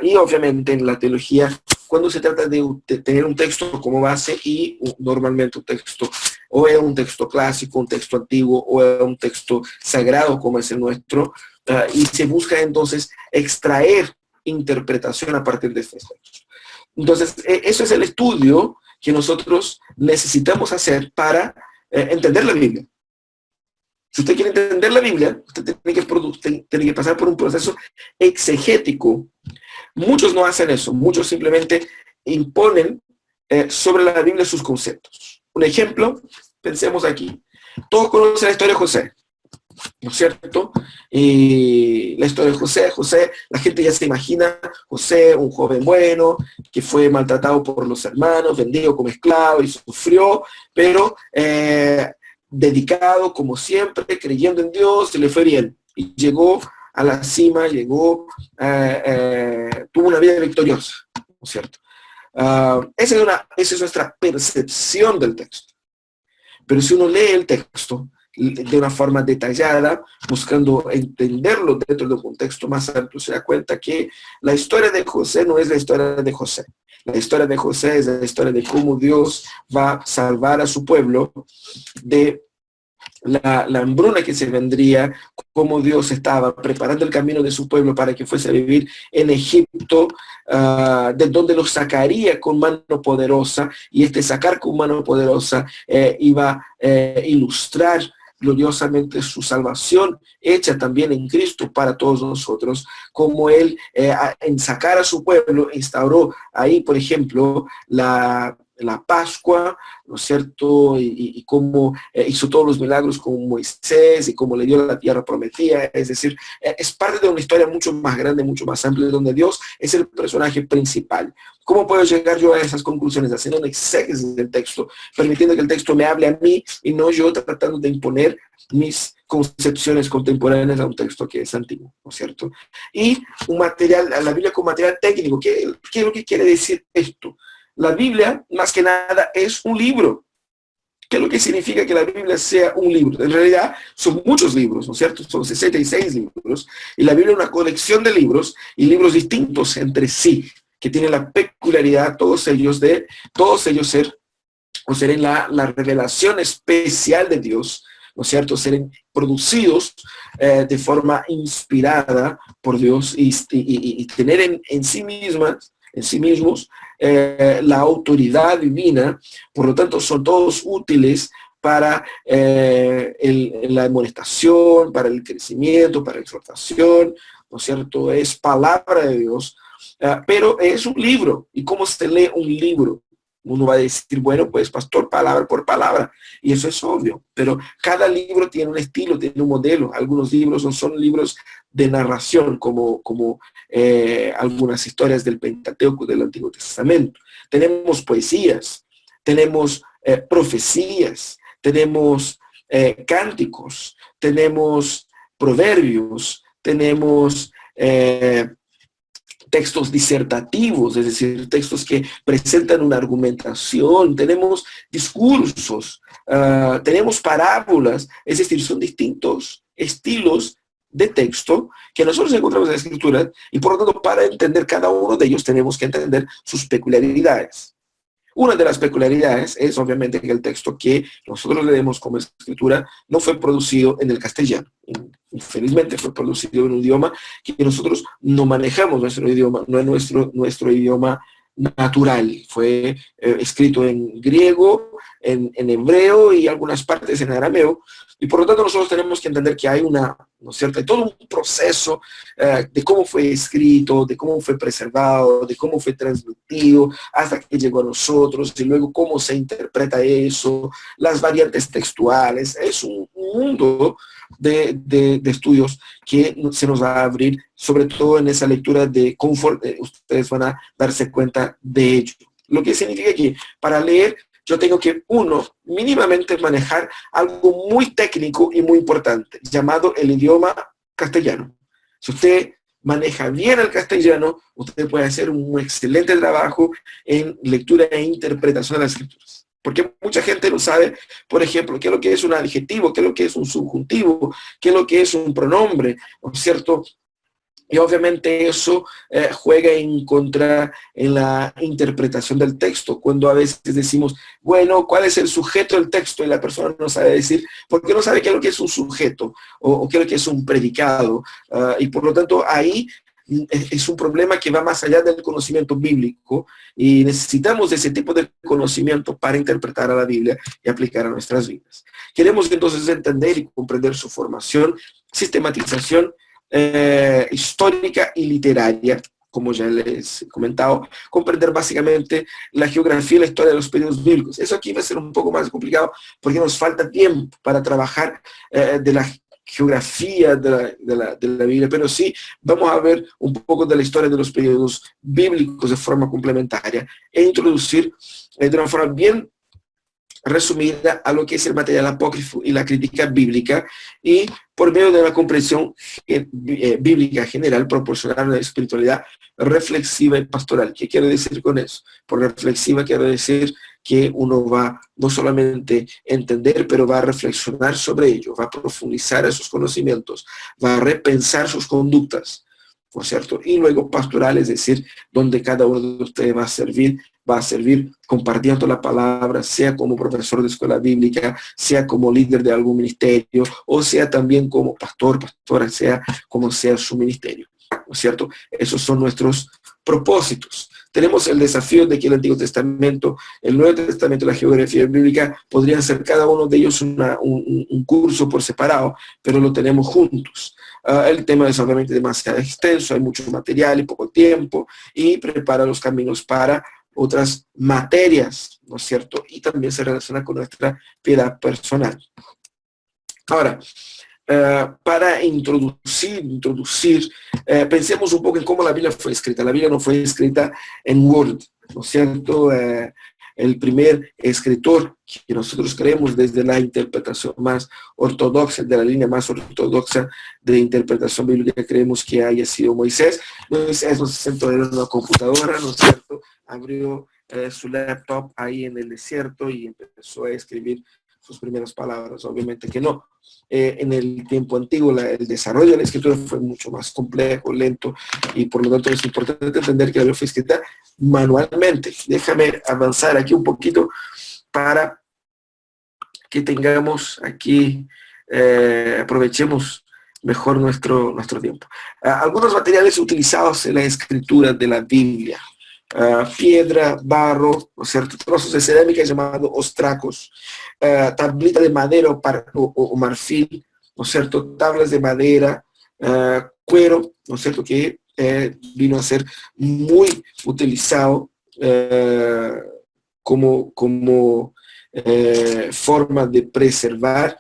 y obviamente en la teología, cuando se trata de tener un texto como base y normalmente un texto, o es un texto clásico, un texto antiguo, o es un texto sagrado como es el nuestro, y se busca entonces extraer interpretación a partir de estos textos. Entonces, eso es el estudio que nosotros necesitamos hacer para entender la Biblia. Si usted quiere entender la Biblia, usted tiene que pasar por un proceso exegético. Muchos no hacen eso, muchos simplemente imponen sobre la Biblia sus conceptos. Un ejemplo, pensemos aquí. Todos conocen la historia de José, ¿no es cierto? Y la historia de José, la gente ya se imagina José, un joven bueno, que fue maltratado por los hermanos, vendido como esclavo y sufrió, pero dedicado como siempre, creyendo en Dios, y le fue bien. Y llegó a la cima, tuvo una vida victoriosa, ¿no es cierto? Esa es nuestra percepción del texto. Pero si uno lee el texto de una forma detallada, buscando entenderlo dentro de un contexto más amplio, se da cuenta que la historia de José no es la historia de José. La historia de José es la historia de cómo Dios va a salvar a su pueblo de la hambruna que se vendría, cómo Dios estaba preparando el camino de su pueblo para que fuese a vivir en Egipto, de donde los sacaría con mano poderosa, y este sacar con mano poderosa iba a ilustrar gloriosamente su salvación hecha también en Cristo para todos nosotros, como Él en sacar a su pueblo instauró ahí, por ejemplo, la Pascua, ¿no es cierto? Y cómo hizo todos los milagros con Moisés y cómo le dio la tierra prometida. Es decir, es parte de una historia mucho más grande, mucho más amplia, donde Dios es el personaje principal. ¿Cómo puedo llegar yo a esas conclusiones? Haciendo un exégesis del texto, permitiendo que el texto me hable a mí y no yo tratando de imponer mis concepciones contemporáneas a un texto que es antiguo, ¿no es cierto? Y un material, la Biblia como material técnico. ¿Qué es lo que quiere decir esto? La Biblia, más que nada, es un libro. ¿Qué es lo que significa que la Biblia sea un libro? En realidad, son muchos libros, ¿no es cierto? Son 66 libros. Y la Biblia es una colección de libros, y libros distintos entre sí, que tienen la peculiaridad, todos ellos ser en la revelación especial de Dios, ¿no es cierto? Ser producidos de forma inspirada por Dios y tener en sí mismos la autoridad divina. Por lo tanto, son todos útiles para la amonestación, para el crecimiento, para la exhortación, ¿no es cierto? Es palabra de Dios, pero es un libro. ¿Y cómo se lee un libro? Uno va a decir, bueno, pues pastor, palabra por palabra, y eso es obvio, pero cada libro tiene un estilo, tiene un modelo. Algunos libros son libros de narración, como algunas historias del Pentateuco del Antiguo Testamento. tenemos poesías, tenemos profecías, tenemos cánticos, tenemos proverbios, tenemos textos disertativos, es decir, textos que presentan una argumentación, tenemos discursos, tenemos parábolas, es decir, son distintos estilos de texto que nosotros encontramos en la Escritura, y por lo tanto, para entender cada uno de ellos tenemos que entender sus peculiaridades. Una de las peculiaridades es obviamente que el texto que nosotros leemos como Escritura no fue producido en el castellano. Infelizmente fue producido en un idioma que nosotros no manejamos, nuestro idioma, no es nuestro idioma natural. Fue escrito en griego, en hebreo y algunas partes en arameo. Y por lo tanto nosotros tenemos que entender que hay ¿no es cierto? Hay todo un proceso de cómo fue escrito, de cómo fue preservado, de cómo fue transmitido hasta que llegó a nosotros, y luego cómo se interpreta eso, las variantes textuales. Es un mundo de estudios que se nos va a abrir, sobre todo en esa lectura de Comfort. Ustedes van a darse cuenta de ello. Lo que significa que para leer yo tengo que, mínimamente manejar algo muy técnico y muy importante, llamado el idioma castellano. Si usted maneja bien el castellano, usted puede hacer un excelente trabajo en lectura e interpretación de las escrituras. Porque mucha gente no sabe, por ejemplo, qué es lo que es un adjetivo, qué es lo que es un subjuntivo, qué es lo que es un pronombre, ¿no es cierto? Y obviamente eso juega en contra en la interpretación del texto, cuando a veces decimos, bueno, ¿cuál es el sujeto del texto? Y la persona no sabe decir, porque no sabe qué es lo que es un sujeto, o qué es lo que es un predicado. Y por lo tanto ahí es un problema que va más allá del conocimiento bíblico, y necesitamos ese tipo de conocimiento para interpretar a la Biblia y aplicar a nuestras vidas. Queremos entonces entender y comprender su formación, sistematización histórica y literaria, como ya les he comentado, comprender básicamente la geografía y la historia de los periodos bíblicos. Eso aquí va a ser un poco más complicado porque nos falta tiempo para trabajar de la geografía de la Biblia, pero sí vamos a ver un poco de la historia de los periodos bíblicos de forma complementaria e introducir de una forma bien resumida a lo que es el material apócrifo y la crítica bíblica, y por medio de una comprensión bíblica general proporcionar una espiritualidad reflexiva y pastoral. ¿Qué quiero decir con eso? Por reflexiva quiero decir que uno va no solamente a entender, pero va a reflexionar sobre ello, va a profundizar esos conocimientos, va a repensar sus conductas, ¿no es cierto? Y luego pastoral, es decir, donde cada uno de ustedes va a servir compartiendo la palabra, sea como profesor de escuela bíblica, sea como líder de algún ministerio, o sea también como pastora, sea como sea su ministerio, ¿no es cierto? Esos son nuestros propósitos. Tenemos el desafío de que el Antiguo Testamento, el Nuevo Testamento y la geografía bíblica podrían ser cada uno de ellos un curso por separado, pero lo tenemos juntos. El tema es obviamente demasiado extenso, hay mucho material y poco tiempo, y prepara los caminos para otras materias, ¿no es cierto? Y también se relaciona con nuestra piedad personal. Ahora, para introducir, pensemos un poco en cómo la Biblia fue escrita. La Biblia no fue escrita en Word, ¿no es cierto? El primer escritor que nosotros creemos desde la interpretación más ortodoxa, de la línea más ortodoxa de interpretación bíblica, creemos que haya sido Moisés. Moisés no se sentó en una computadora, ¿no es cierto? Abrió su laptop ahí en el desierto y empezó a escribir sus primeras palabras. Obviamente que no. En el tiempo antiguo el desarrollo de la escritura fue mucho más complejo, lento, y por lo tanto es importante entender que la Biblia fue escrita manualmente. Déjame avanzar aquí un poquito para que tengamos aquí, aprovechemos mejor nuestro tiempo. Algunos materiales utilizados en la escritura de la Biblia. Piedra, barro, ¿no es cierto? Trozos de cerámica llamados ostracos, tablita de madera o marfil, ¿no es cierto? Tablas de madera, cuero, ¿no es cierto? Que vino a ser muy utilizado como forma de preservar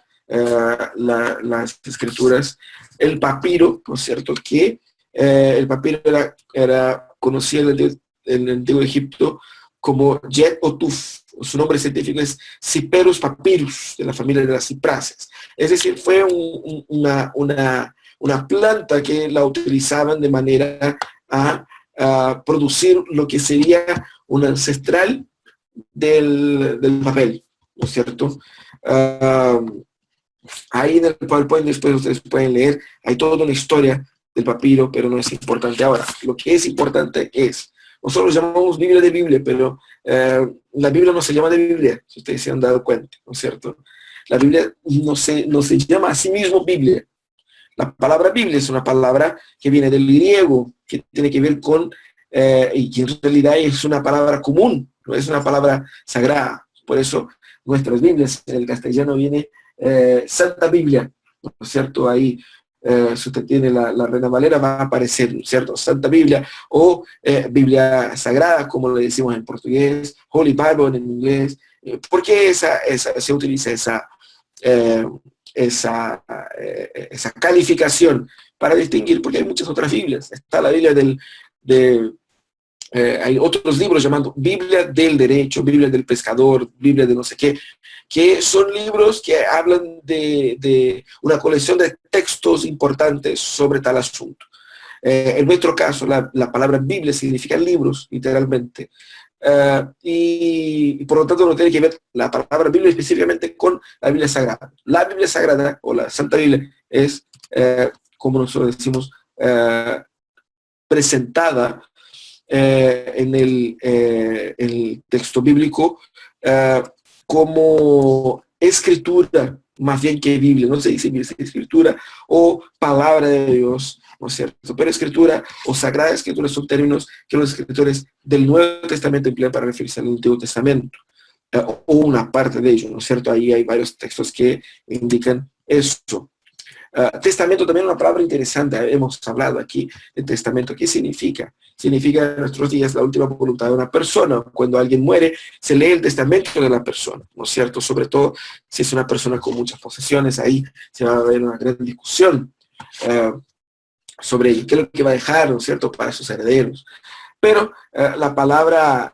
las escrituras. El papiro, ¿no es cierto? Que el papiro era conocido en el Antiguo Egipto como Jet Otuf. Su nombre científico es Cyperus papyrus, de la familia de las ciprases. Es decir, fue una planta que la utilizaban de manera a producir lo que sería un ancestral del papel, ¿no es cierto? Ahí en el PowerPoint después ustedes pueden leer, hay toda una historia del papiro, pero no es importante ahora. Lo que es importante es, nosotros llamamos Biblia de Biblia, pero la Biblia no se llama de Biblia, si ustedes se han dado cuenta, ¿no es cierto? La Biblia no se llama a sí mismo Biblia. La palabra Biblia es una palabra que viene del griego, que tiene que ver con, y que en realidad es una palabra común, no es una palabra sagrada. Por eso nuestras Biblias en el castellano viene Santa Biblia, ¿no es cierto? Ahí, si usted tiene la Reina Valera, va a aparecer, ¿no es cierto? Santa Biblia, o Biblia Sagrada, como le decimos en portugués, Holy Bible en inglés. ¿Por qué se utiliza esa calificación? Para distinguir, porque hay muchas otras Biblias. Está la Biblia hay otros libros llamados Biblia del Derecho, Biblia del Pescador, Biblia de no sé qué, que son libros que hablan de una colección de textos importantes sobre tal asunto. En nuestro caso, la palabra Biblia significa libros, literalmente. Y por lo tanto no tiene que ver la palabra Biblia específicamente con la Biblia Sagrada. La Biblia Sagrada, o la Santa Biblia, es, como nosotros decimos, presentada en el texto bíblico como escritura, más bien que Biblia. No se dice escritura o palabra de Dios, ¿no es cierto? Pero escritura o sagrada escritura son términos que los escritores del Nuevo Testamento emplean para referirse al Antiguo Testamento, o una parte de ello, ¿no es cierto? Ahí hay varios textos que indican eso. Testamento también es una palabra interesante. Hemos hablado aquí de testamento. ¿Qué significa? Significa en nuestros días la última voluntad de una persona. Cuando alguien muere, se lee el testamento de la persona, ¿no es cierto? Sobre todo si es una persona con muchas posesiones, ahí se va a ver una gran discusión sobre qué es lo que va a dejar, ¿no es cierto?, para sus herederos. Pero la palabra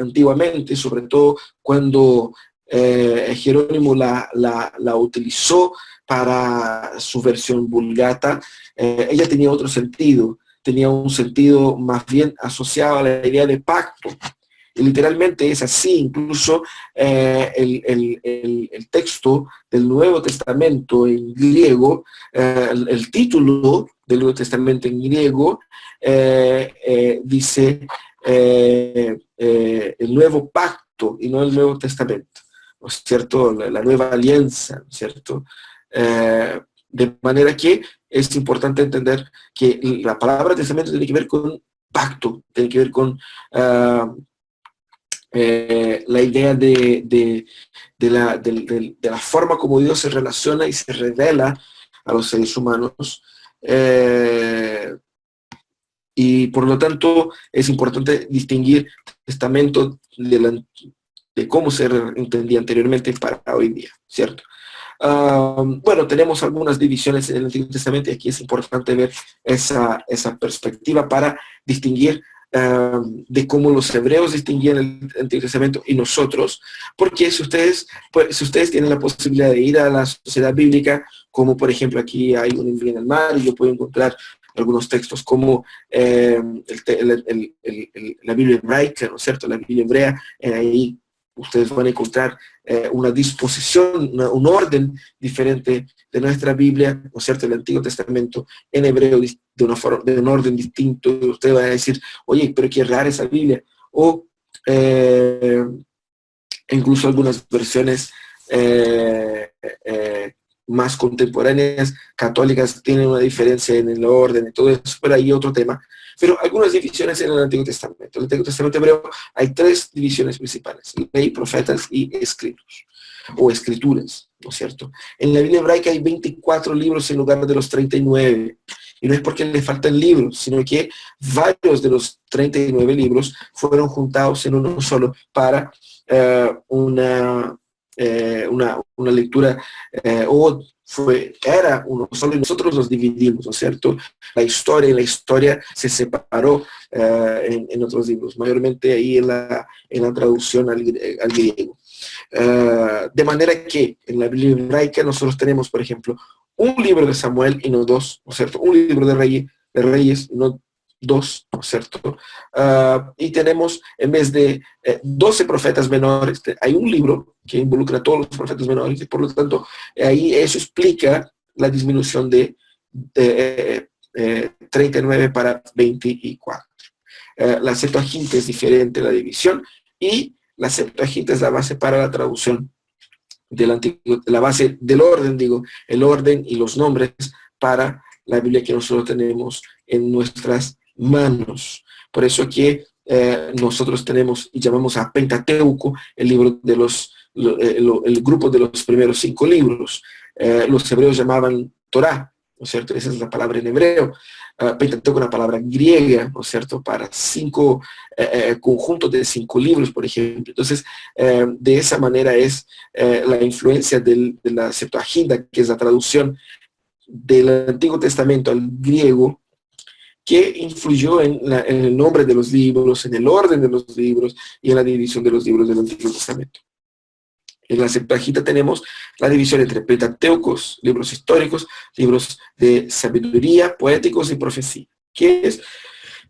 antiguamente, sobre todo cuando Jerónimo la utilizó para su versión Vulgata, ella tenía otro sentido, tenía un sentido más bien asociado a la idea de pacto. Y literalmente es así. Incluso el texto del Nuevo Testamento en griego, el título del Nuevo Testamento en griego dice el Nuevo Pacto y no el Nuevo Testamento, ¿no es cierto? La nueva alianza, ¿no es cierto? De manera que es importante entender que la palabra testamento tiene que ver con pacto, tiene que ver con la idea de la forma como Dios se relaciona y se revela a los seres humanos. Y por lo tanto es importante distinguir testamento de cómo se entendía anteriormente para hoy día, ¿cierto? Bueno, tenemos algunas divisiones en el Antiguo Testamento y aquí es importante ver esa perspectiva para distinguir de cómo los hebreos distinguían el Antiguo Testamento y nosotros, porque si ustedes tienen la posibilidad de ir a la sociedad bíblica, como por ejemplo aquí hay un envío en el mar, y yo puedo encontrar algunos textos como la Biblia hebraica, ¿no es cierto?, la Biblia hebrea, ahí ustedes van a encontrar una disposición, un orden diferente de nuestra Biblia, ¿no es cierto?, el Antiguo Testamento en hebreo de un orden distinto. Usted va a decir, oye, pero qué rara esa Biblia. O incluso algunas versiones más contemporáneas, católicas, tienen una diferencia en el orden y todo eso, pero hay otro tema. Pero algunas divisiones en el Antiguo Testamento. En el Antiguo Testamento hebreo hay 3 divisiones principales: ley, profetas y escritos, o escrituras, ¿no es cierto? En la Biblia hebraica hay 24 libros en lugar de los 39. Y no es porque le faltan libros, sino que varios de los 39 libros fueron juntados en uno solo para una una lectura, o era uno solo, y nosotros nos dividimos, ¿no es cierto? La historia se separó en otros libros, mayormente ahí en la traducción al griego. De manera que en la Biblia hebraica nosotros tenemos, por ejemplo, un libro de Samuel y no dos, ¿no es cierto? Un libro de Reyes, no dos, ¿no es cierto? Y tenemos, en vez de 12 profetas menores, hay un libro que involucra a todos los profetas menores, y por lo tanto, ahí eso explica la disminución de 39 para 24. La Septuaginta es diferente, la división, y la Septuaginta es la base para la traducción del Antiguo, la base del orden, el orden y los nombres para la Biblia que nosotros tenemos en nuestras manos. Por eso que nosotros tenemos y llamamos a Pentateuco el libro de el grupo de los primeros 5 libros. Los hebreos llamaban Torá, ¿no es cierto? Esa es la palabra en hebreo. Pentateuco es una palabra griega, ¿no es cierto? Para 5 conjuntos de 5 libros, por ejemplo. Entonces, de esa manera es la influencia de la Septuaginta, que es la traducción del Antiguo Testamento al griego, que influyó en el nombre de los libros, en el orden de los libros y en la división de los libros del Antiguo Testamento. En la Septuaginta tenemos la división entre Pentateucos, libros históricos, libros de sabiduría, poéticos y profecía, que es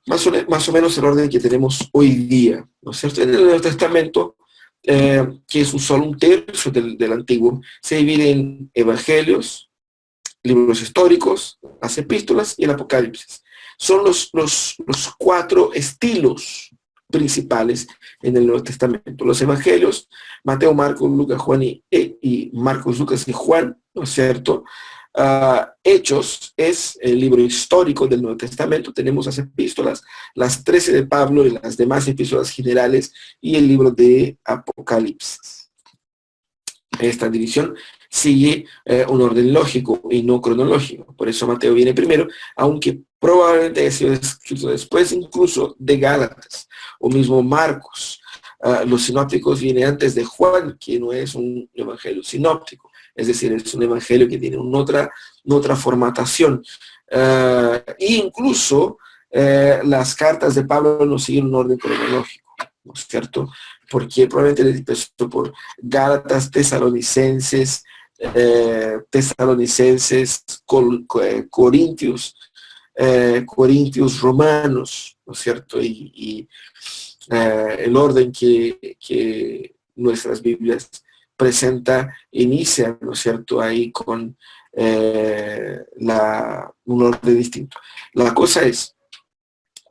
más o menos el orden que tenemos hoy día, ¿no es cierto? En el Nuevo Testamento, que es solo un tercio del Antiguo, se divide en evangelios, libros históricos, las epístolas y el Apocalipsis. Son los 4 estilos principales en el Nuevo Testamento. Los evangelios, Mateo, Marcos, Lucas, Juan y Marcos, Lucas y Juan, ¿no es cierto? Hechos es el libro histórico del Nuevo Testamento. Tenemos las epístolas, las 13 de Pablo y las demás epístolas generales, y el libro de Apocalipsis. Esta división sigue un orden lógico y no cronológico. Por eso Mateo viene primero, aunque probablemente haya sido escrito después incluso de Gálatas, o mismo Marcos. Los sinópticos vienen antes de Juan, que no es un evangelio sinóptico, es decir, es un evangelio que tiene otra formatación. Incluso las cartas de Pablo no siguen un orden cronológico, ¿no es cierto? Porque probablemente le empezó por Gálatas, Tesalonicenses, Corintios, Romanos, ¿no es cierto? Y el orden que nuestras Biblias presenta inicia, ¿no es cierto?, ahí con un orden distinto. La cosa es,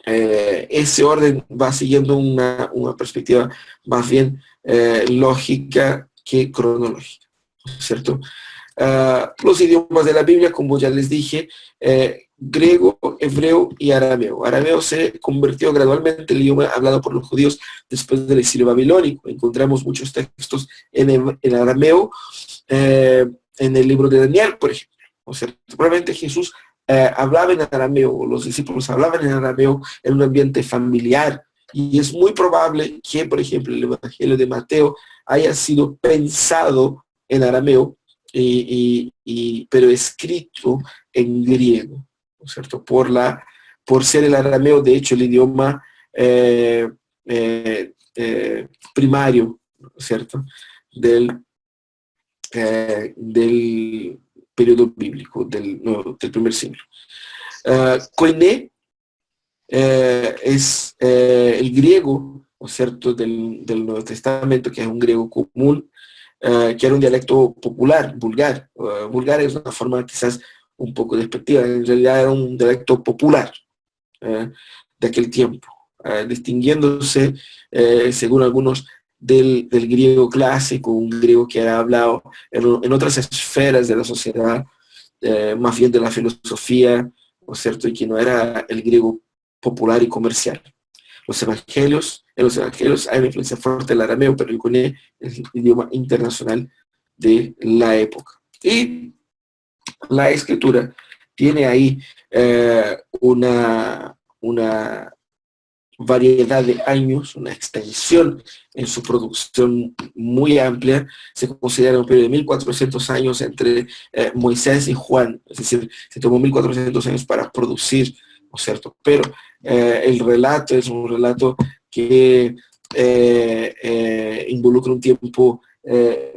ese orden va siguiendo una perspectiva más bien lógica que cronológica, ¿no es cierto? Los idiomas de la Biblia, como ya les dije, griego, hebreo y arameo. Arameo se convirtió gradualmente en el idioma hablado por los judíos después del exilio babilónico. Encontramos muchos textos en arameo, en el libro de Daniel, por ejemplo. O sea, probablemente Jesús hablaba en arameo, los discípulos hablaban en arameo en un ambiente familiar. Y es muy probable que, por ejemplo, el Evangelio de Mateo haya sido pensado en arameo, pero escrito en griego, ¿no es cierto? Por ser el arameo, de hecho, el idioma primario, ¿no es cierto?, del periodo bíblico, del primer siglo. Koiné es el griego, ¿no es cierto?, del Nuevo Testamento, que es un griego común, que era un dialecto popular, vulgar. Vulgar es una forma quizás un poco despectiva, en realidad era un dialecto popular de aquel tiempo, distinguiéndose, según algunos, del griego clásico, un griego que era hablado en otras esferas de la sociedad, más bien de la filosofía, ¿no es cierto?, y que no era el griego popular y comercial. En los evangelios hay una influencia fuerte del arameo, pero el koiné es el idioma internacional de la época. Y la escritura tiene ahí una variedad de años, una extensión en su producción muy amplia. Se considera un periodo de 1400 años entre Moisés y Juan, es decir, se tomó 1400 años para producir, ¿no es cierto? Pero el relato es un relato que involucra un tiempo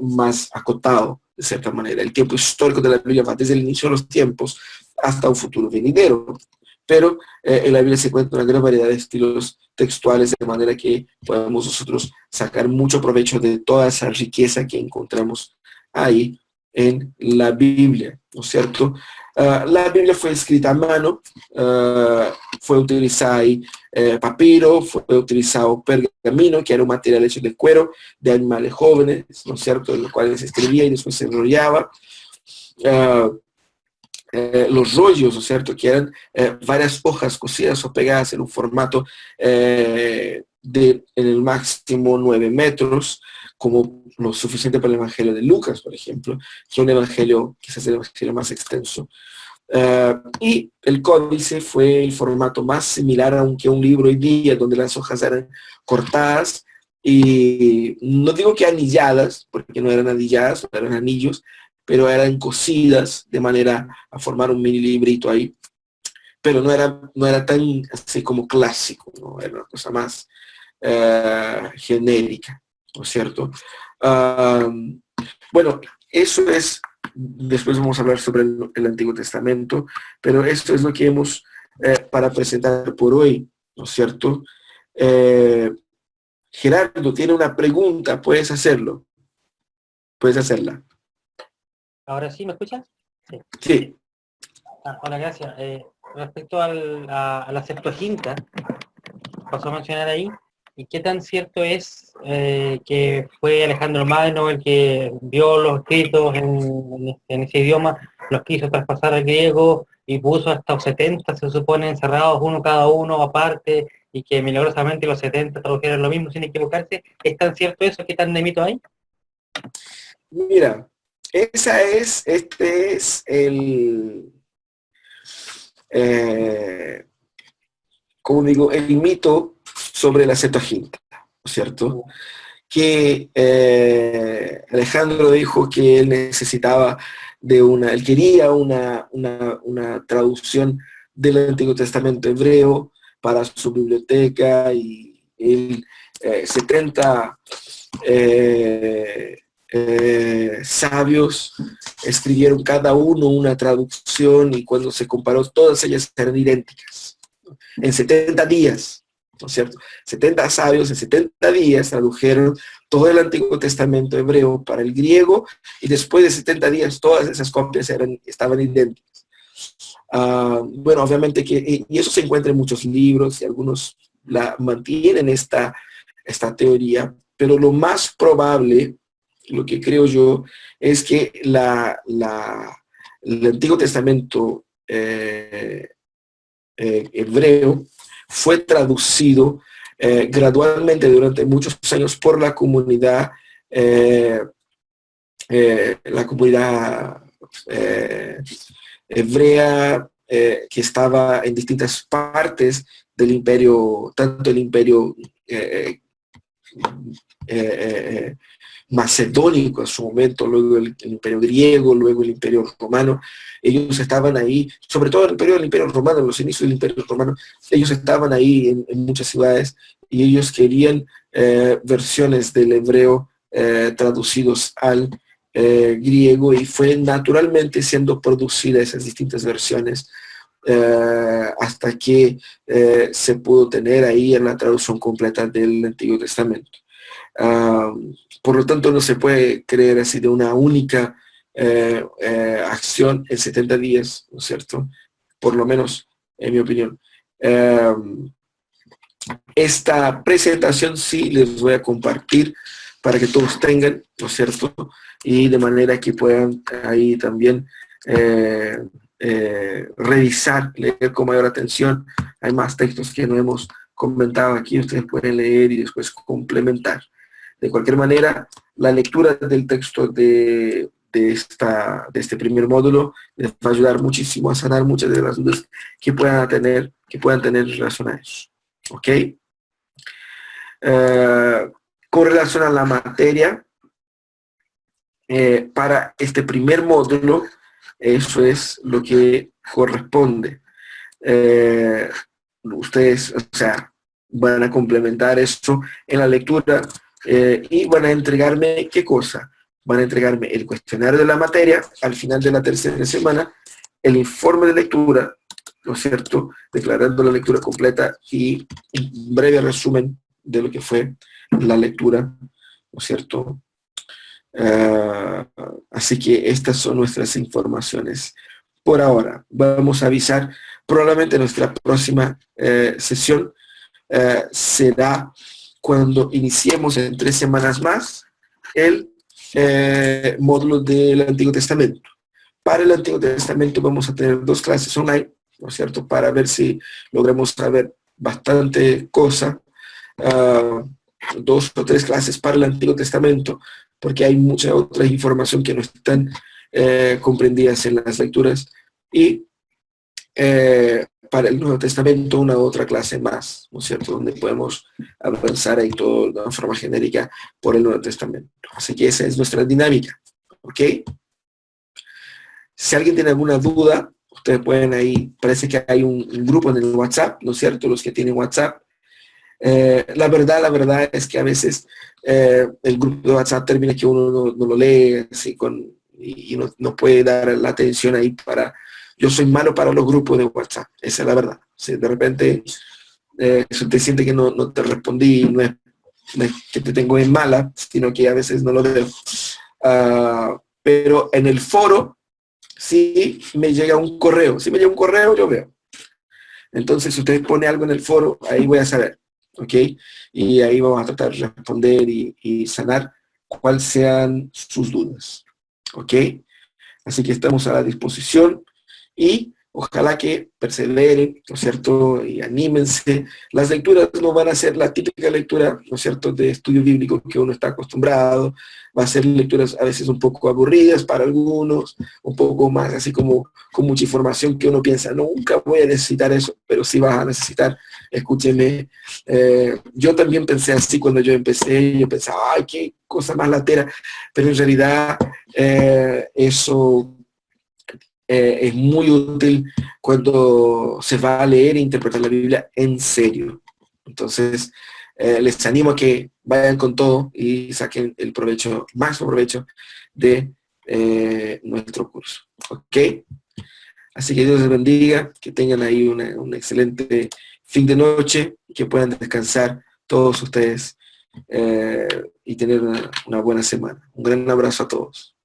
más acotado, de cierta manera. El tiempo histórico de la Biblia va desde el inicio de los tiempos hasta un futuro venidero. Pero en la Biblia se encuentra una gran variedad de estilos textuales, de manera que podemos nosotros sacar mucho provecho de toda esa riqueza que encontramos ahí en la Biblia, ¿no es cierto? La Biblia fue escrita a mano, fue utilizada ahí papiro, fue utilizado pergamino, que era un material hecho de cuero de animales jóvenes, ¿no es cierto?, en los cuales se escribía y después se enrollaba. Los rollos, ¿no es cierto?, que eran varias hojas cosidas o pegadas en un formato en el máximo 9 metros, como lo suficiente para el Evangelio de Lucas, por ejemplo, que es un evangelio, quizás el evangelio más extenso. Y el códice fue el formato más similar a un libro hoy día, donde las hojas eran cortadas y no digo que anilladas, porque no eran anilladas, eran anillos, pero eran cosidas de manera a formar un mini librito ahí. Pero no era tan así como clásico, ¿no? Era una cosa más genérica, ¿no es cierto? Bueno, eso es, después vamos a hablar sobre el Antiguo Testamento, pero esto es lo que hemos para presentar por hoy, ¿no es cierto? Gerardo tiene una pregunta, puedes hacerlo. Puedes hacerla. ¿Ahora sí me escuchas? Sí. Sí. Hola, gracias. Respecto a la Septuaginta, pasó a mencionar ahí, ¿y qué tan cierto es que fue Alejandro Magno el que vio los escritos en ese idioma, los quiso traspasar al griego y puso hasta los 70, se supone, encerrados uno cada uno aparte, y que milagrosamente los 70 tradujeron lo mismo sin equivocarse? ¿Es tan cierto eso? ¿Qué tan de mito hay? Mira, este es el, como digo, el mito sobre la Septuaginta, ¿no es cierto? Que Alejandro dijo que él necesitaba él quería una traducción del Antiguo Testamento hebreo para su biblioteca, y él 70 sabios escribieron cada uno una traducción, y cuando se comparó todas ellas eran idénticas, en 70 días, ¿no es cierto? 70 sabios en 70 días tradujeron todo el Antiguo Testamento hebreo para el griego, y después de 70 días todas esas copias estaban idénticas. Bueno, obviamente y eso se encuentra en muchos libros, y algunos mantienen esta teoría, pero lo más probable, lo que creo yo, es que el Antiguo Testamento hebreo fue traducido gradualmente durante muchos años por la comunidad hebrea que estaba en distintas partes del imperio, tanto el imperio macedónico en su momento, luego el imperio griego, luego el imperio romano. Ellos estaban ahí, sobre todo en el periodo del imperio romano, en los inicios del imperio romano, ellos estaban ahí en muchas ciudades, y ellos querían versiones del hebreo traducidos al griego, y fue naturalmente siendo producidas esas distintas versiones hasta que se pudo tener ahí en la traducción completa del Antiguo Testamento. Por lo tanto, no se puede creer así de una única acción en 70 días, ¿no es cierto? Por lo menos, en mi opinión. Esta presentación sí les voy a compartir para que todos tengan, ¿no es cierto? Y de manera que puedan ahí también revisar, leer con mayor atención. Hay más textos que no hemos comentado aquí, ustedes pueden leer y después complementar. De cualquier manera, la lectura del texto de este primer módulo les va a ayudar muchísimo a sanar muchas de las dudas que puedan tener en relación a eso. ¿Ok? con relación a la materia, para este primer módulo, eso es lo que corresponde. Ustedes, o sea, van a complementar eso en la lectura y van a entregarme, ¿qué cosa? Van a entregarme el cuestionario de la materia al final de la tercera semana, el informe de lectura, ¿no es cierto?, declarando la lectura completa y un breve resumen de lo que fue la lectura, ¿no es cierto? Así que estas son nuestras informaciones. Por ahora, vamos a avisar, probablemente nuestra próxima sesión será cuando iniciemos en 3 semanas más el módulo del Antiguo Testamento. Para el Antiguo Testamento vamos a tener 2 clases online, ¿no es cierto?, para ver si logramos saber bastante cosa, 2 o 3 clases para el Antiguo Testamento, porque hay mucha otra información que no están comprendidas en las lecturas, y para el Nuevo Testamento una otra clase más, ¿no es cierto?, donde podemos avanzar ahí todo de una forma genérica por el Nuevo Testamento. Así que esa es nuestra dinámica, ¿ok? Si alguien tiene alguna duda, ustedes pueden ahí, parece que hay un grupo en el WhatsApp, ¿no es cierto?, los que tienen WhatsApp. La verdad es que a veces el grupo de WhatsApp termina que uno no lo lee así y no puede dar la atención ahí para... Yo soy malo para los grupos de WhatsApp, esa es la verdad. Si de repente si te siente que no te respondí, no es que te tengo en mala, sino que a veces no lo veo. Pero en el foro sí me llega un correo. Si me llega un correo, yo veo. Entonces, si usted pone algo en el foro, ahí voy a saber. ¿Ok? Y ahí vamos a tratar de responder y sanar cuáles sean sus dudas. ¿Ok? Así que estamos a la disposición y ojalá que perseveren, ¿no es cierto? Y anímense. Las lecturas no van a ser la típica lectura, ¿no es cierto?, de estudio bíblico que uno está acostumbrado. Va a ser lecturas a veces un poco aburridas para algunos, un poco más así como con mucha información que uno piensa, nunca voy a necesitar eso, pero sí vas a necesitar. Escúcheme, yo también pensé así cuando yo empecé, yo pensaba, ay, qué cosa más latera, pero en realidad eso es muy útil cuando se va a leer e interpretar la Biblia en serio. Entonces, les animo a que vayan con todo y saquen el provecho, máximo provecho de nuestro curso. ¿Ok? Así que Dios les bendiga, que tengan ahí un excelente fin de noche, que puedan descansar todos ustedes y tener una buena semana. Un gran abrazo a todos.